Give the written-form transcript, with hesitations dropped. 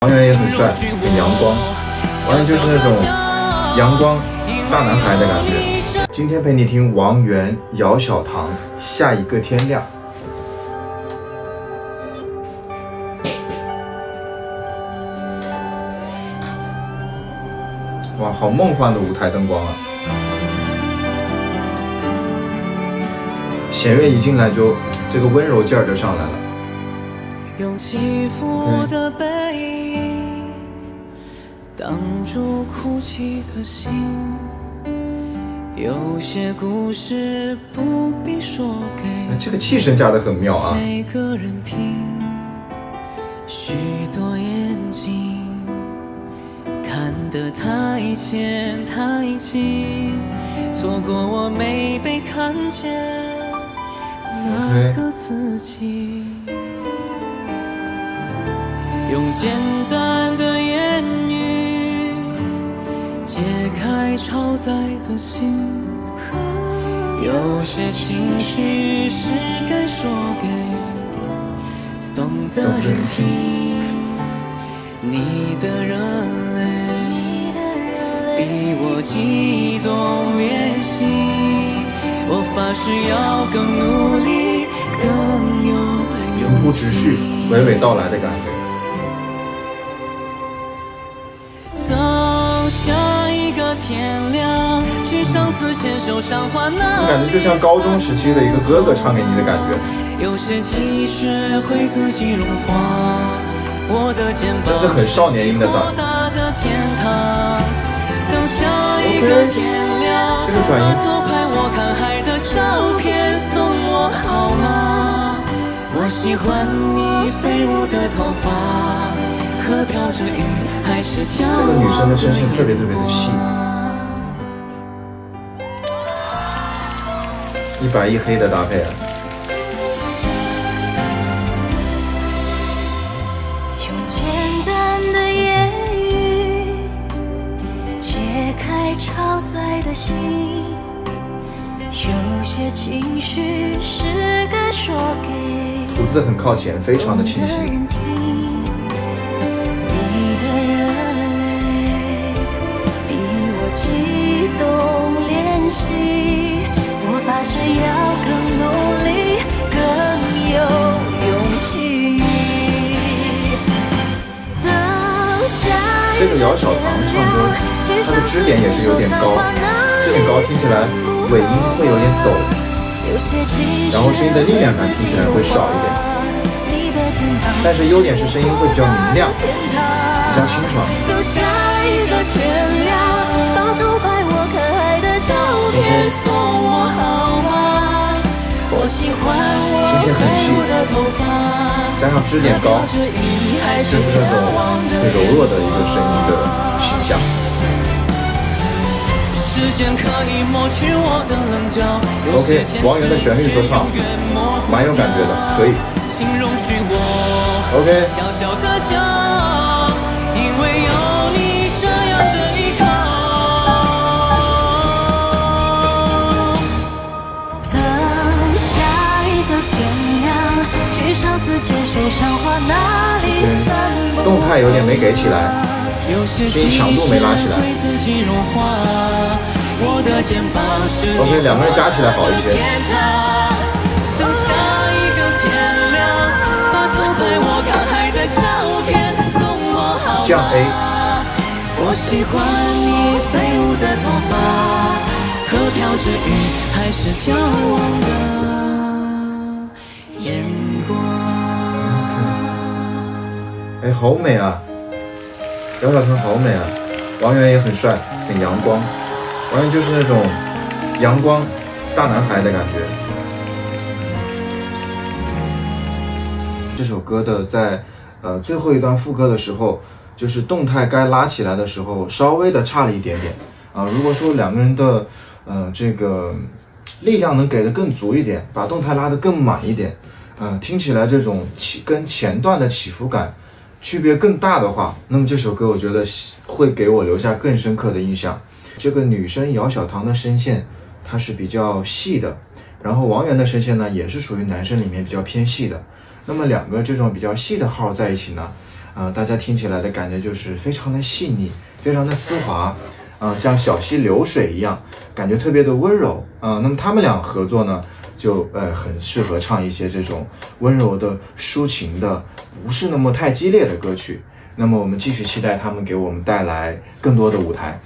王源也很帅，很阳光，王源就是那种阳光大男孩的感觉。今天陪你听王源、姚小棠，下一个天亮。哇，好梦幻的舞台灯光啊！弦乐一进来就这个温柔劲儿就上来了。用起伏的背影挡住哭泣的心，有些故事不必说给这个气声加得很妙啊！每个人听，许多眼睛看得太浅太近，错过我没被看见那个自己。用简单的言语解开超载的心，有些情绪是该说给懂的人听。你的热泪比我激动烈性，我发誓要更努力更有永不止续，娓娓道来的感觉。等下一个天亮，去上次牵手赏花那感觉就像高中时期的一个哥哥唱给你的感觉。有些积雪会自己融化，我的肩膀这是很少年音的嗓。的天堂，等下一个天亮，这个转音。偷拍我看海的照片送我好吗？我喜欢你飞舞的头发，可飘着雨还是跳。这个女生的声线特别的细，一白一黑的搭配啊。用简单的言语解开超载的心，有些情绪是该说给吐字很靠前，非常的清晰。你的热泪比我激动怜惜，我发誓要更努力更有勇气。这个姚小棠唱歌，她的支点也是有点高，这点高听起来尾音会有点抖，然后声音的力量感听起来会少一点，但是优点是声音会比较明亮，比较清爽。等下一个天亮，把偷拍我可爱的照片送我好吗？我喜欢我飞舞的头发，加上支点高，就是那种很柔弱的一个声音的形象。OK， 王源的旋律说唱，蛮有感觉的，可以。OK。动态有点没给起来，声音强度没拉起来。OK， 两个人加起来好一些。降 A。我喜欢你飞舞的头发，可飘着雨还是眺望的眼光。哎，好美啊！姚小棠好美啊！王源也很帅，很阳光。王源就是那种阳光大男孩的感觉。这首歌的在最后一段副歌的时候，就是动态该拉起来的时候，稍微的差了一点点啊。如果说两个人的这个力量能给的更足一点，把动态拉得更满一点，听起来这种跟前段的起伏感区别更大的话，那么这首歌我觉得会给我留下更深刻的印象。这个女生姚小棠的声线它是比较细的，然后王源的声线呢也是属于男生里面比较偏细的。那么两个这种比较细的号在一起呢，大家听起来的感觉就是非常的细腻，非常的丝滑，像小溪流水一样，感觉特别的温柔。那么他们俩合作呢，就很适合唱一些这种温柔的、抒情的，不是那么太激烈的歌曲。那么我们继续期待他们给我们带来更多的舞台。